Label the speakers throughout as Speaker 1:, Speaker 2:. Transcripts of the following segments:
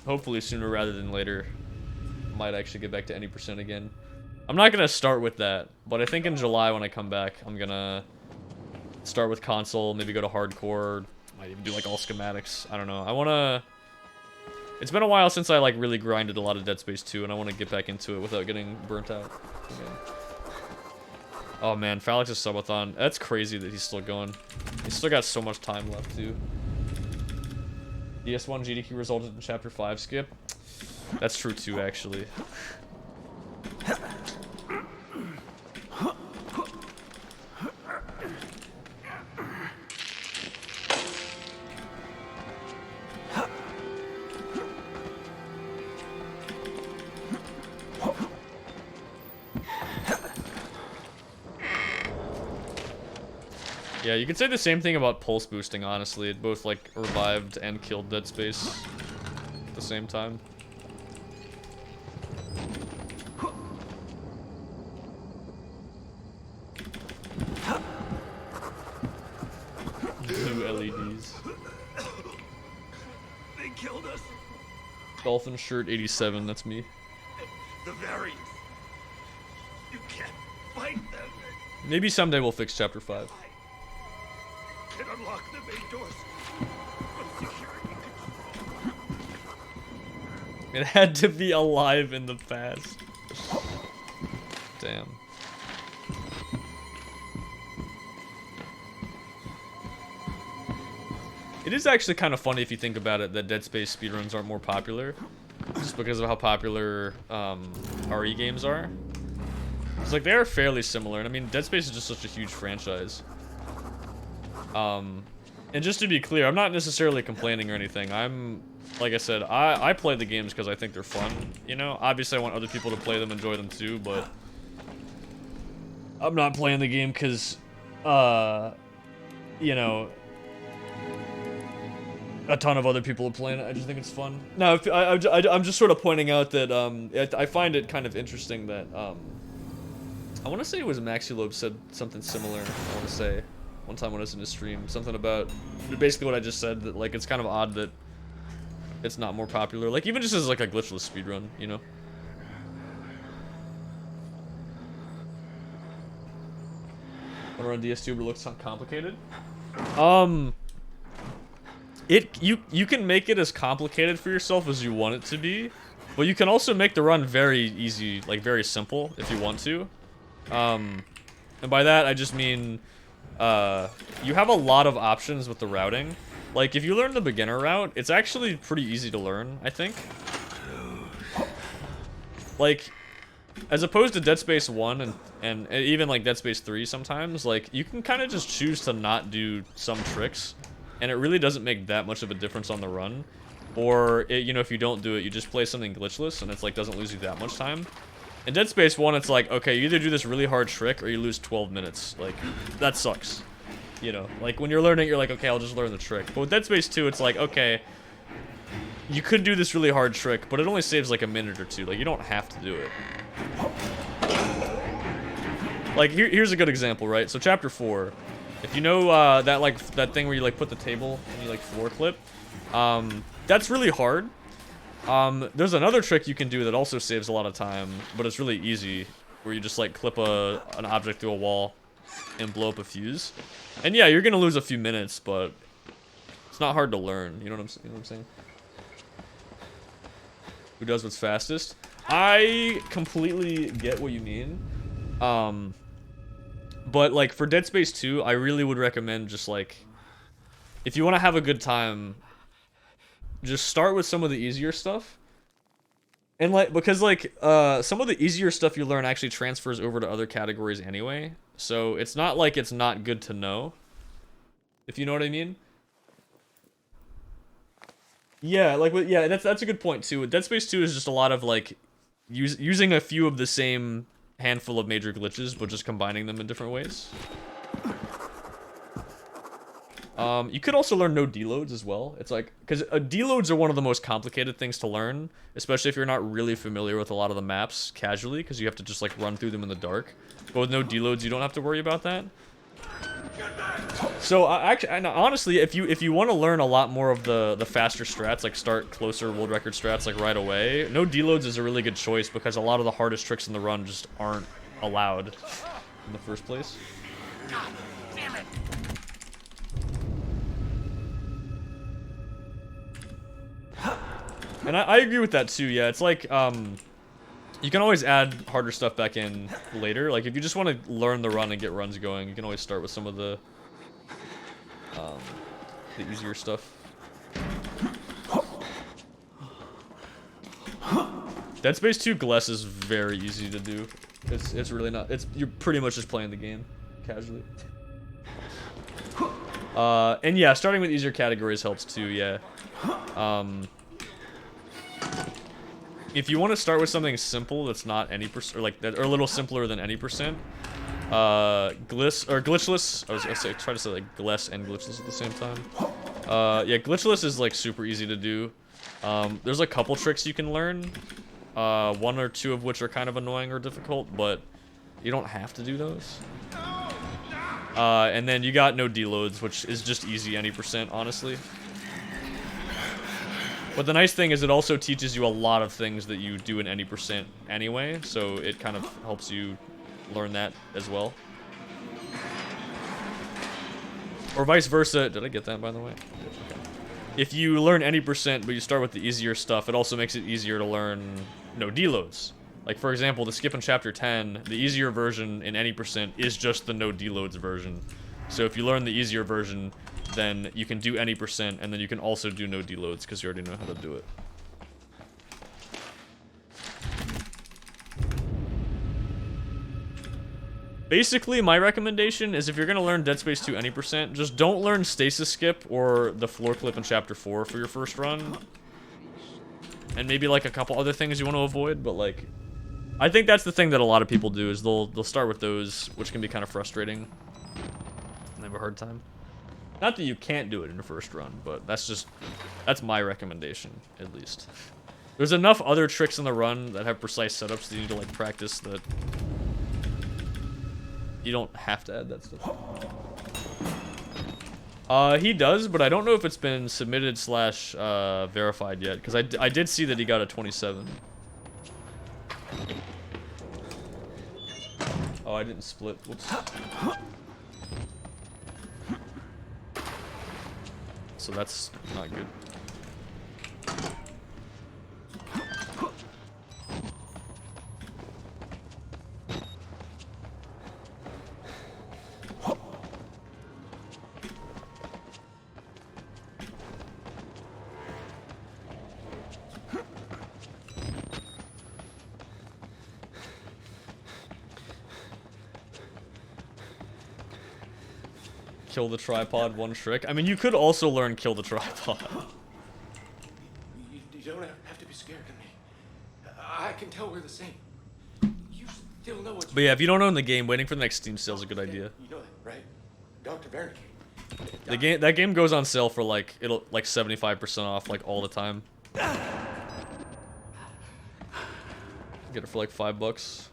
Speaker 1: hopefully sooner rather than later, might actually get back to any % again. I'm not gonna start with that, but I think in July when I come back, I'm gonna start with console, maybe go to hardcore, might even do like all schematics. I don't know. I wanna. It's been a while since I like really grinded a lot of Dead Space 2, and I want to get back into it without getting burnt out again. Oh man, Falix's subathon. That's crazy that he's still going. He's still got so much time left too. DS1 GDQ resulted in Chapter 5 skip. That's true too, actually. Yeah, you could say the same thing about pulse boosting, honestly. It both, like, revived and killed Dead Space at the same time. Blue LEDs.
Speaker 2: They killed us.
Speaker 1: Dolphin shirt 87, that's me.
Speaker 2: The variants. You can't fight them.
Speaker 1: Maybe someday we'll fix Chapter 5.
Speaker 2: You can unlock the main doors from security control.
Speaker 1: It had to be alive in the past. Damn. It is actually kind of funny if you think about it that Dead Space speedruns aren't more popular. Just because of how popular RE games are. It's like, they're fairly similar. And I mean, Dead Space is just such a huge franchise. And just to be clear, I'm not necessarily complaining or anything. I'm, like I said, I play the games because I think they're fun, you know? Obviously, I want other people to play them, enjoy them too, but I'm not playing the game because, you know, a ton of other people are playing it. I just think it's fun. No, I'm just sort of pointing out that I find it kind of interesting that, I want to say it was Maxilobe said something similar, I want to say. One time when I was in his stream, something about basically what I just said, that like it's kind of odd that it's not more popular, like even just as like a glitchless speedrun, you know. Wanna run DS2 but it looks complicated? You can make it as complicated for yourself as you want it to be, but you can also make the run very easy, like very simple if you want to. And by that I just mean you have a lot of options with the routing. Like, if you learn the beginner route, it's actually pretty easy to learn, I think. Like, as opposed to Dead Space 1 and even, like, Dead Space 3 sometimes, like, you can kind of just choose to not do some tricks, and it really doesn't make that much of a difference on the run. Or, you know, if you don't do it, you just play something glitchless, and it's, like, doesn't lose you that much time. In Dead Space 1, it's like, okay, you either do this really hard trick or you lose 12 minutes. Like, that sucks. You know, like, when you're learning, you're like, okay, I'll just learn the trick. But with Dead Space 2, it's like, okay, you could do this really hard trick, but it only saves, like, a minute or two. Like, you don't have to do it. Like, here's a good example, right? So, Chapter 4. If you know, that thing where you, like, put the table and you, like, floor clip, that's really hard. There's another trick you can do that also saves a lot of time, but it's really easy, where you just like clip an object through a wall and blow up a fuse. And yeah, you're gonna lose a few minutes, but it's not hard to learn. You know what I'm saying? Who does what's fastest? I completely get what you mean. But like for Dead Space 2, I really would recommend just like, if you want to have a good time, just start with some of the easier stuff. And like, because like, some of the easier stuff you learn actually transfers over to other categories anyway. So it's not like it's not good to know, if you know what I mean. Yeah, like, yeah, that's a good point too. Dead Space 2 is just a lot of like, using a few of the same handful of major glitches, but just combining them in different ways. You could also learn no deloads as well. It's like, because deloads are one of the most complicated things to learn, especially if you're not really familiar with a lot of the maps casually, because you have to just like run through them in the dark. But with no deloads, you don't have to worry about that. So and honestly, if you want to learn a lot more of the faster strats, like start closer world record strats like right away, no deloads is a really good choice because a lot of the hardest tricks in the run just aren't allowed in the first place.
Speaker 2: God damn it!
Speaker 1: And I agree with that too. Yeah, it's like you can always add harder stuff back in later. Like if you just want to learn the run and get runs going, you can always start with some of the easier stuff. Dead Space 2 Gless is very easy to do. It's really not. You're pretty much just playing the game casually. And yeah, starting with easier categories helps too. Yeah. If you want to start with something simple that's not any percent, or like that, or a little simpler than any percent, glitchless. I was gonna say, try to say like Gless and glitchless at the same time. Yeah, glitchless is like super easy to do. There's a couple tricks you can learn, one or two of which are kind of annoying or difficult, but you don't have to do those. And then you got no deloads, which is just easy any percent, honestly. But the nice thing is it also teaches you a lot of things that you do in any percent anyway, so it kind of helps you learn that as well. Or vice versa. Did I get that, by the way? Okay. If you learn any percent, but you start with the easier stuff, it also makes it easier to learn no deloads. Like, for example, the skip in Chapter 10, the easier version in any percent is just the no deloads version. So if you learn the easier version, then you can do any percent, and then you can also do no deloads, because you already know how to do it. Basically, my recommendation is if you're going to learn Dead Space 2 any percent, just don't learn Stasis Skip or the floor clip in Chapter 4 for your first run. And maybe like a couple other things you want to avoid, but like, I think that's the thing that a lot of people do is they'll start with those, which can be kind of frustrating. And they have a hard time. Not that you can't do it in your first run, but that's my recommendation, at least. There's enough other tricks in the run that have precise setups that you need to like practice that you don't have to add that stuff. He does, but I don't know if it's been submitted / verified yet, because I did see that he got a 27. Oh, I didn't split. Whoops. So that's not good. Kill the tripod, one trick. I mean, you could also learn kill the tripod.
Speaker 2: You don't have to be scared of me. I can tell we're the same. You still know what.
Speaker 1: But yeah, if you don't own the game, waiting for the next Steam sale is a good idea.
Speaker 2: You know that, right? Dr. Wernicke.
Speaker 1: That game goes on sale for like 75% off like all the time. Get it for like $5.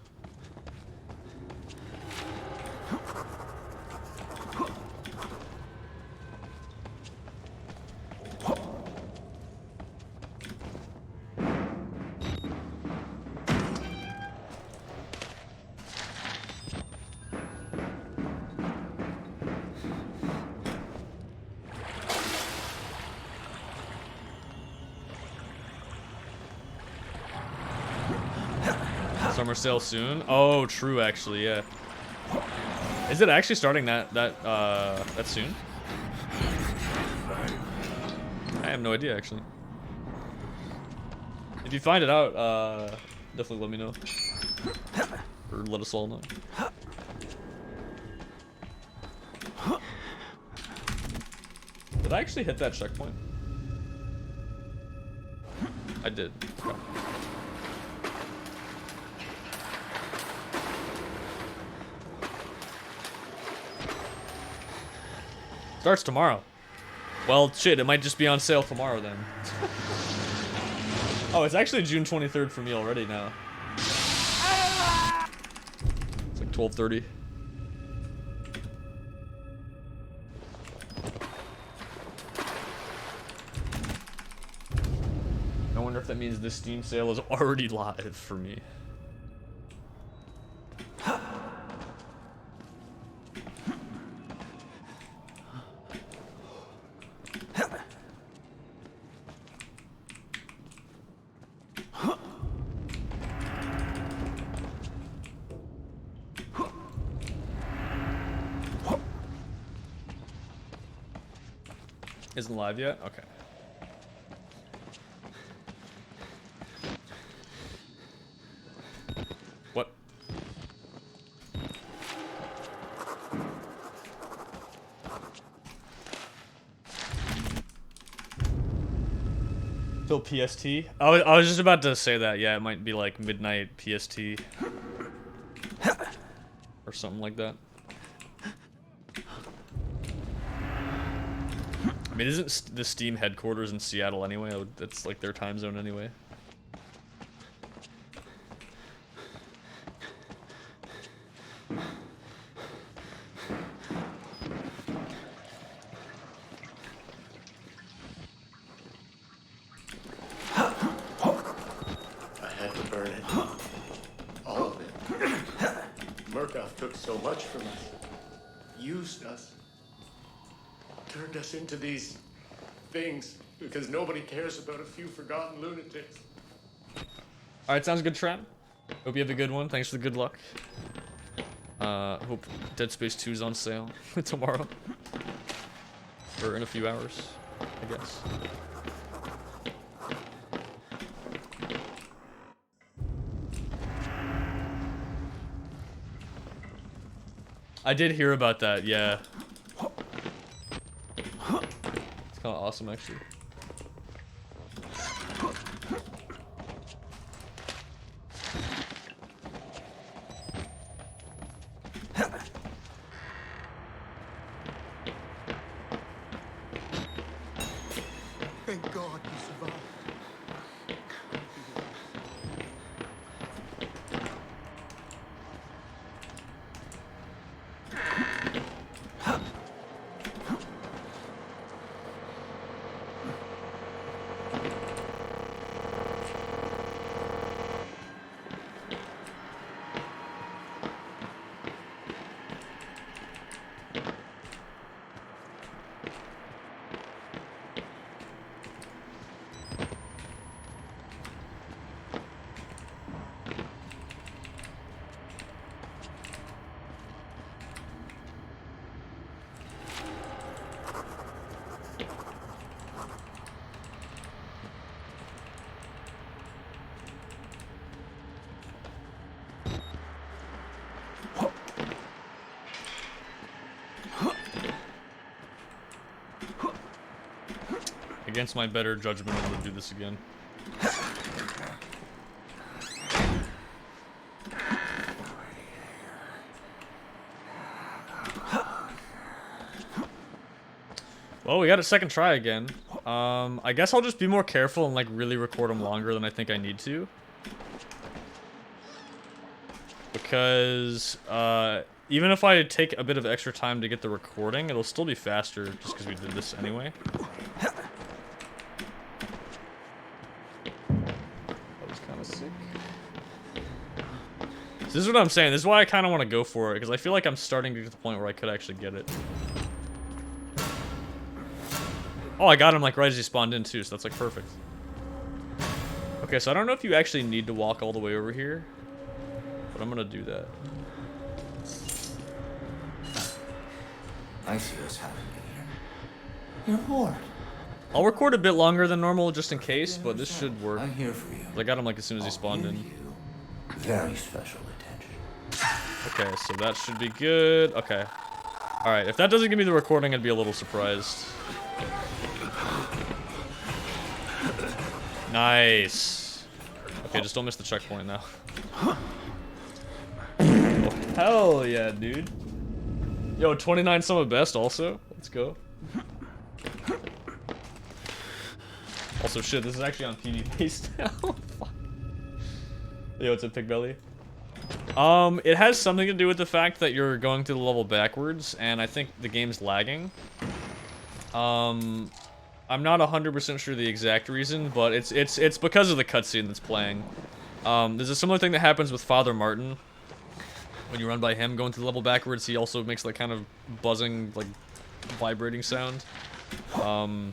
Speaker 1: Summer sale soon. Oh, true. Actually, yeah. Is it actually starting that soon? I have no idea, actually. If you find it out, definitely let me know, or let us all know. Did I actually hit that checkpoint? I did. Okay. Starts tomorrow. Well, shit, it might just be on sale tomorrow then. Oh, it's actually June 23rd for me already now. It's like 12:30. that means the Steam sale is already live for me. Isn't live yet? Okay. What? Still PST? I was just about to say that. Yeah, it might be like midnight PST. Or something like that. I mean, isn't the Steam headquarters in Seattle anyway? That's like their time zone anyway.
Speaker 3: I had to burn it. All of it. Murkoff took so much from us. Used us. Turned us into these things because nobody cares about a few forgotten lunatics.
Speaker 1: Alright, sounds good, Trent. Hope you have a good one. Thanks for the good luck. Hope Dead Space 2 is on sale tomorrow. Or in a few hours, I guess. I did hear about that, yeah. It's kind of awesome, actually.
Speaker 2: Thank God you survived.
Speaker 1: Against my better judgment, I'm gonna do this again. Well, we got a second try again. I guess I'll just be more careful and like really record them longer than I think I need to. Because even if I take a bit of extra time to get the recording, it'll still be faster just because we did this anyway. That was kind of sick. So this is what I'm saying. This is why I kind of want to go for it, because I feel like I'm starting to get to the point where I could actually get it. Oh, I got him like right as he spawned in too, so that's like perfect. Okay, so I don't know if you actually need to walk all the way over here, but I'm gonna do that.
Speaker 4: I see what's happening here. You're bored.
Speaker 1: I'll record a bit longer than normal just in case, but this should work.
Speaker 4: I'm here for you.
Speaker 1: I got him like as soon as he spawned
Speaker 4: I'll
Speaker 1: in.
Speaker 4: give you very special attention.
Speaker 1: Okay, so that should be good. Okay. Alright, if that doesn't give me the recording, I'd be a little surprised. Nice. Okay, just don't miss the checkpoint now. Oh, hell yeah, dude. Yo, 29 summer best also. Let's go. Also, shit, this is actually on PD based now. Fuck. Yo, it's a pig belly. It has something to do with the fact that you're going through the level backwards, and I think the game's lagging. I'm not 100% sure the exact reason, but it's because of the cutscene that's playing. There's a similar thing that happens with Father Martin. When you run by him going through the level backwards, he also makes like kind of buzzing, like vibrating sound. I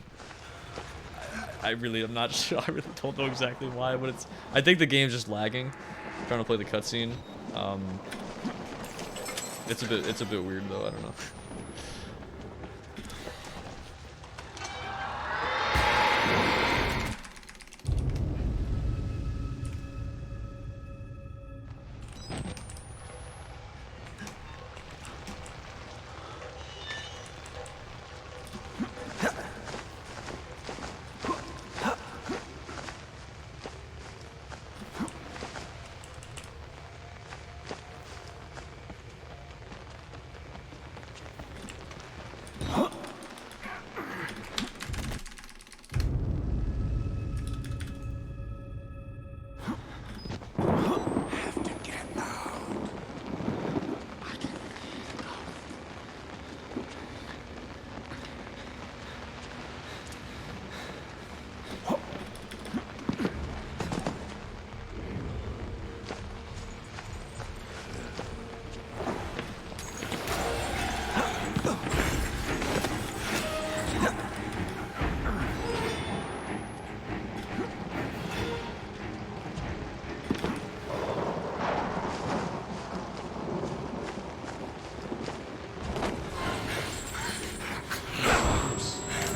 Speaker 1: really am not sure. I really don't know exactly why, but it's. I think the game's just lagging. I'm trying to play the cutscene. It's a bit weird though. I don't know.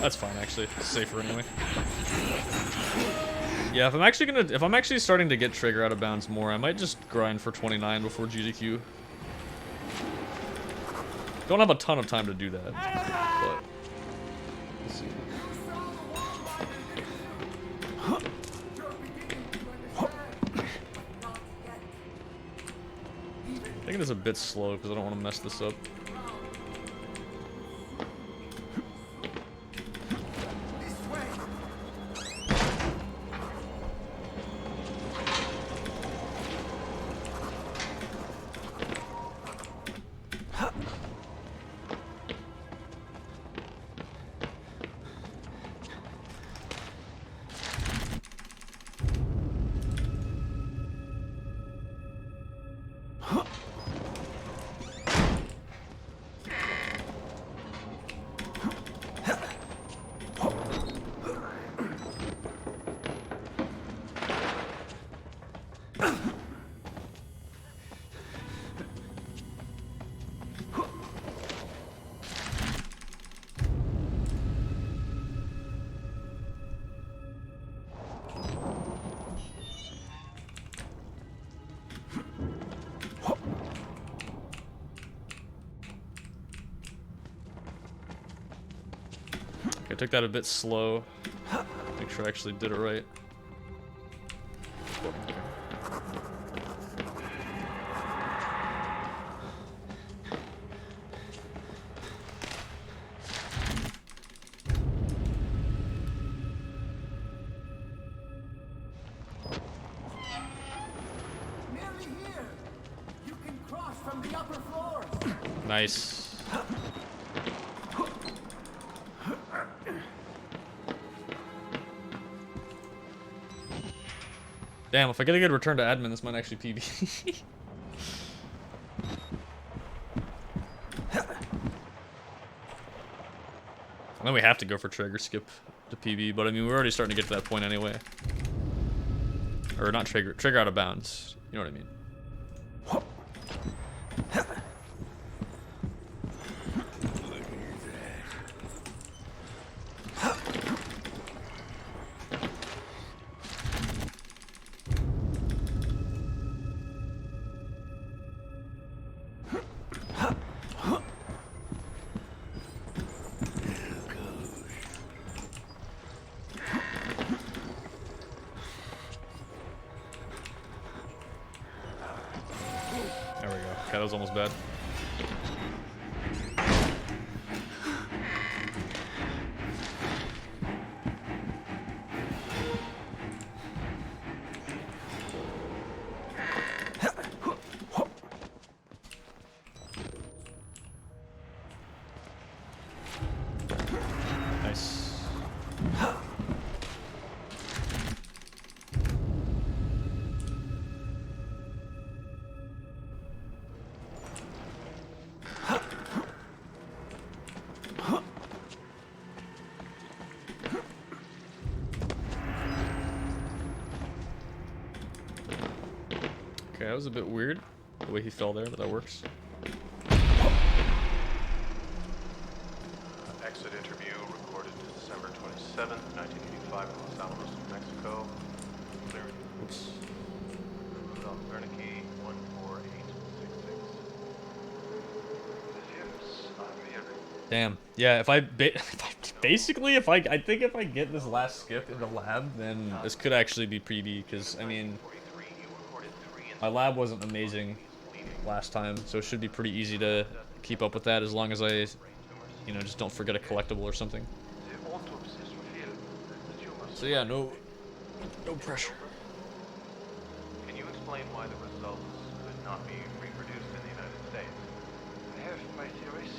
Speaker 1: That's fine, actually. It's safer anyway. Yeah, if I'm actually starting to get Trager out of bounds more, I might just grind for 29 before GDQ. Don't have a ton of time to do that, but we'll see. I think it is a bit slow because I don't want to mess this up. I took that a bit slow. Make sure I actually did it right.
Speaker 5: Nearly here. You can cross from the upper floors.
Speaker 1: Nice. Damn, if I get a good return to admin, this might actually PB. And then we have to go for Trager skip to PB, but I mean, we're already starting to get to that point anyway. Or not Trager out of bounds. You know what I mean? Okay, that was almost bad. Nice. Okay, that was a bit weird, the way he fell there, but that works.
Speaker 6: Exit interview recorded December 27th, 1985 in Los Alamos, New Mexico. Cleared.
Speaker 1: Oops.
Speaker 6: Rudolph Wernicke, 14866.
Speaker 1: Damn. Yeah, if I basically if I think if I get this last skip in the lab, then this could actually be pretty, because I mean, my lab wasn't amazing last time, so it should be pretty easy to keep up with that as long as I, you know, just don't forget a collectible or something. So yeah, no pressure.
Speaker 6: Can you explain why the results could not be reproduced in the United States?
Speaker 7: I have my theories.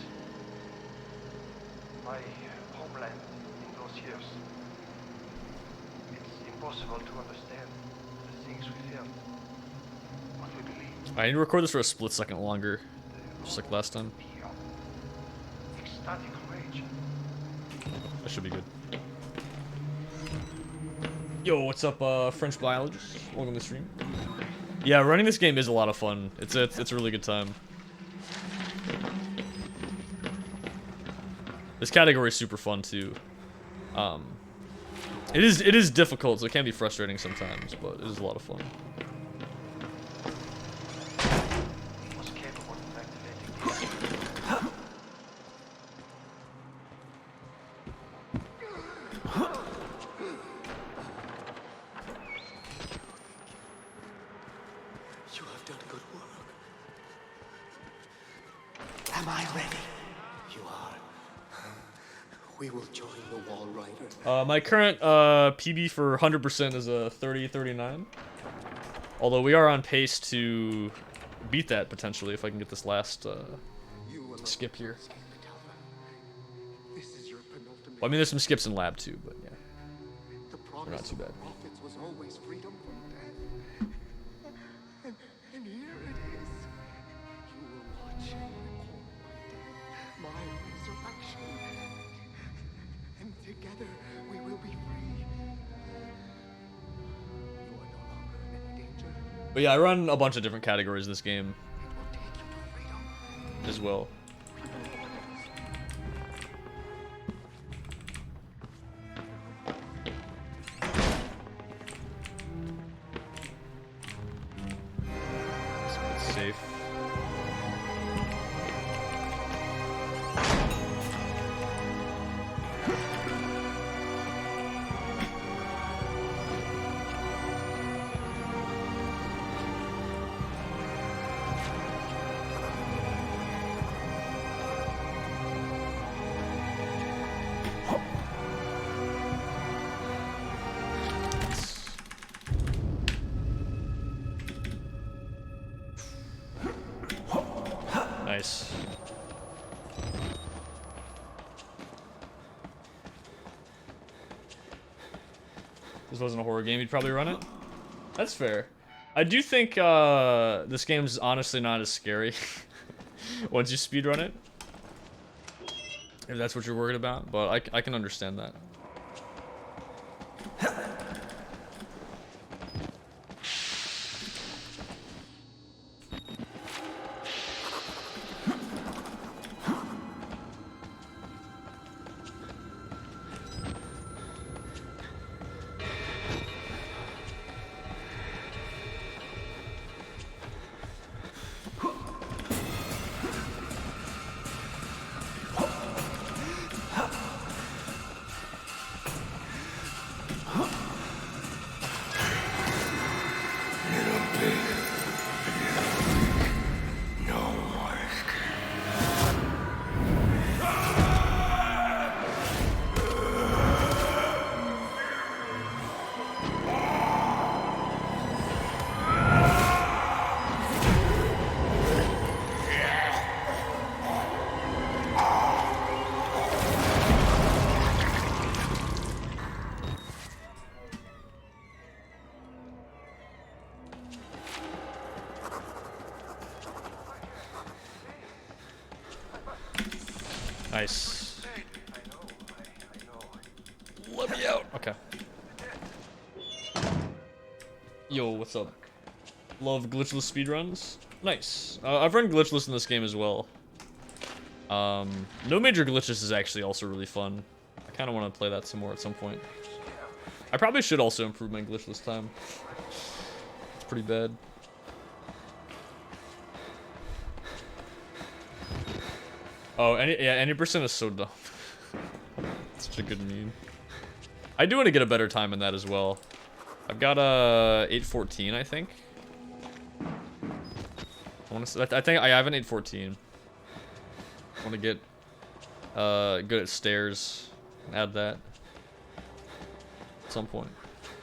Speaker 7: My homeland in those years. It's impossible to understand the things we felt, what we believe.
Speaker 1: I need to record this for a split second longer, just like last time.
Speaker 7: Ecstatic rage.
Speaker 1: That should be good. Yo, what's up, French biologist? Welcome to the stream. Yeah, running this game is a lot of fun. It's a really good time. This category is super fun too. It is difficult, so it can be frustrating sometimes, but it is a lot of fun.
Speaker 7: Was capable of activating.
Speaker 3: You have done good work. Am I ready? You are. We will join the Wall Rider.
Speaker 1: My current PB for 100% is a 30-39. Although we are on pace to beat that potentially if I can get this last skip here.
Speaker 3: This is your penultimate.
Speaker 1: Well, I mean, there's some skips in lab too, but yeah,
Speaker 3: The
Speaker 1: they're not
Speaker 3: promise
Speaker 1: too
Speaker 3: of
Speaker 1: bad.
Speaker 3: the prophets was always freedom from death. And here it is. You will watch and record my resurrection. And together we will be free. You are no longer in any danger.
Speaker 1: But yeah, I run a bunch of different categories in this game
Speaker 3: It will take you to freedom.
Speaker 1: as well. It's safe. Nice. This wasn't a horror game, you'd probably run it? That's fair. I do think this game's honestly not as scary once you speedrun it. If that's what you're worried about, but I can understand that. Nice. Let me out. Okay. Yo, what's up? Love glitchless speedruns. Nice. I've run glitchless in this game as well. No major glitches is actually also really fun. I kind of want to play that some more at some point. I probably should also improve my glitchless time. It's pretty bad. Oh, any percent is so dumb. Such a good meme. I do want to get a better time in that as well. I've got a 8:14, I think. I think I have an 8:14. I want to get good at stairs. Add that at some point.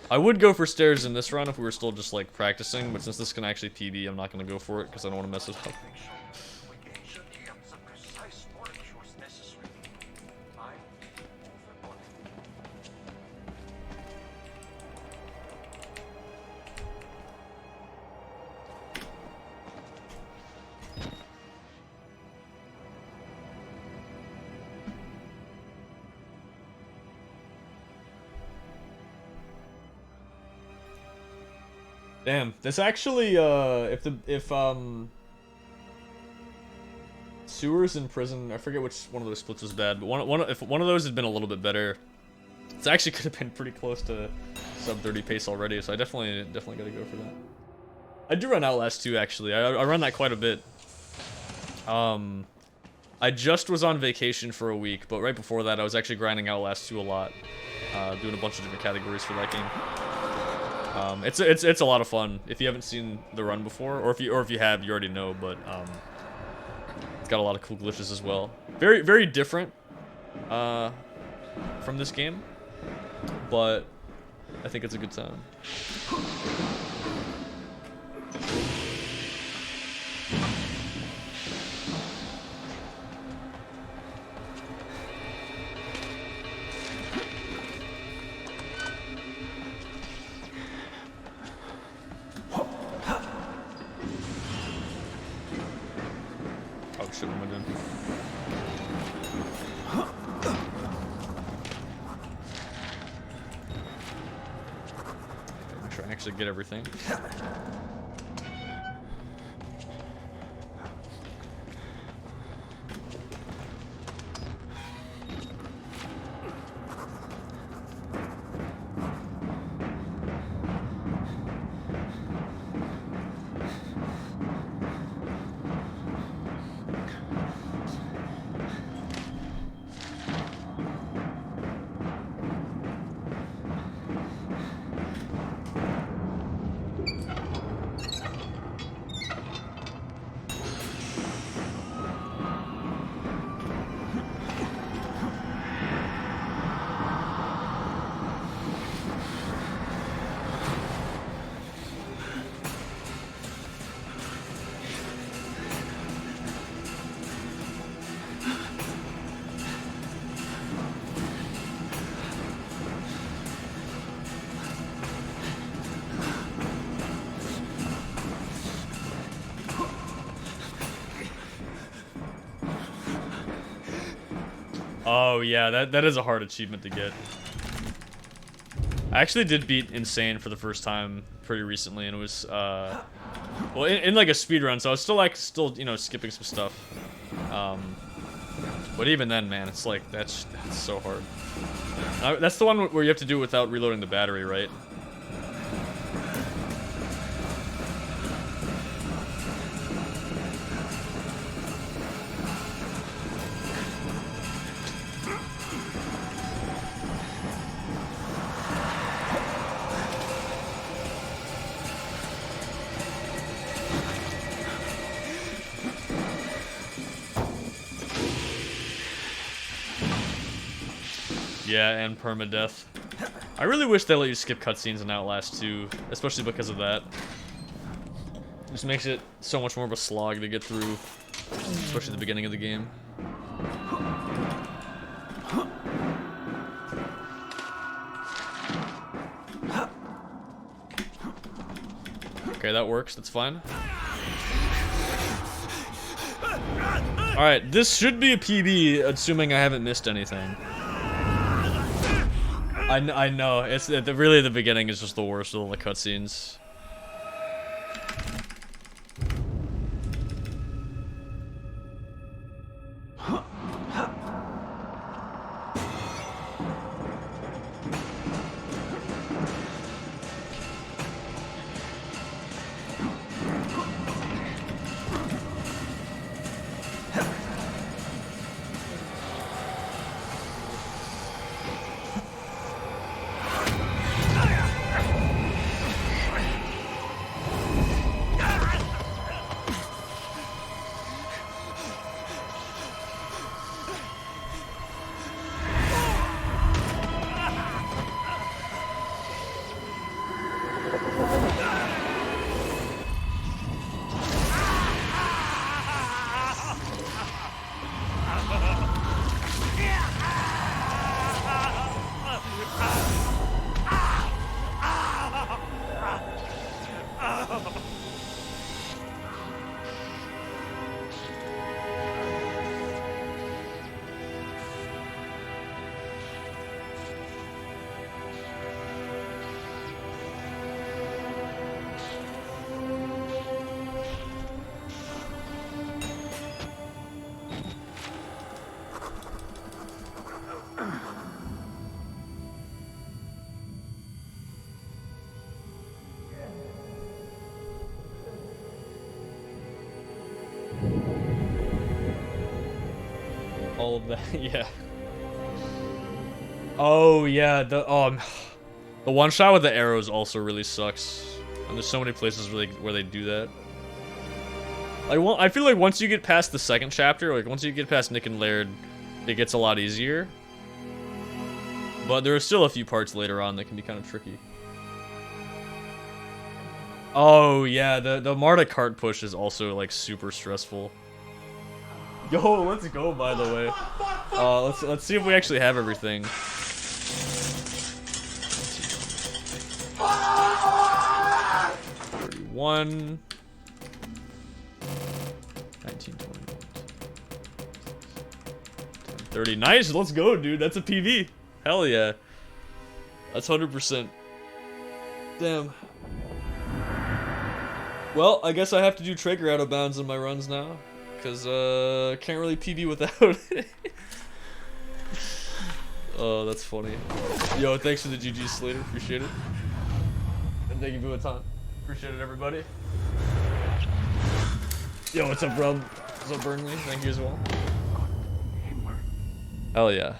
Speaker 1: I would go for stairs in this run if we were still just like practicing, but since this can actually PB, I'm not gonna go for it because I don't want to mess it up. Damn, this actually, if sewers in prison, I forget which one of those splits was bad, but if one of those had been a little bit better, it actually could have been pretty close to sub 30 pace already, so I definitely gotta go for that. I do run Outlast 2, actually. I run that quite a bit. I just was on vacation for a week, but right before that, I was actually grinding Outlast 2 a lot, doing a bunch of different categories for that game. It's a lot of fun. If you haven't seen the run before, or if you have, you already know. But it's got a lot of cool glitches as well. Very different from this game, but I think it's a good time. Shit, what am I doing? Make sure I actually get everything. Oh yeah, that is a hard achievement to get. I actually did beat Insane for the first time pretty recently, and it was well in like a speed run, so I was still you know skipping some stuff. But even then, man, it's like that's so hard. That's the one where you have to do it without reloading the battery, right? Yeah, and permadeath. I really wish they let you skip cutscenes in Outlast 2, especially because of that. It just makes it so much more of a slog to get through, especially the beginning of the game. Okay, that works. That's fine. Alright, this should be a PB, assuming I haven't missed anything. I know, it's really the beginning is just the worst of all the cutscenes. all of that. Yeah. Oh yeah, the one shot with the arrows also really sucks. And there's so many places where they do that. Like, well, I feel like once you get past the second chapter, like once you get past Nick and Laird, it gets a lot easier. But there are still a few parts later on that can be kind of tricky. Oh yeah, the Marta cart push is also like super stressful. Yo, let's go, by the way. Let's see if we actually have everything. 31. 19, 21. 30. Nice, let's go, dude. That's a PV. Hell yeah. That's 100%. Damn. Well, I guess I have to do Trager out of bounds in my runs now. Because, can't really PB without it. Oh, that's funny. Yo, thanks for the GG, Slater. Appreciate it. And thank you for the time. Appreciate it, everybody. Yo, what's up, bro? What's up, Burnley? Thank you as well. Hell yeah.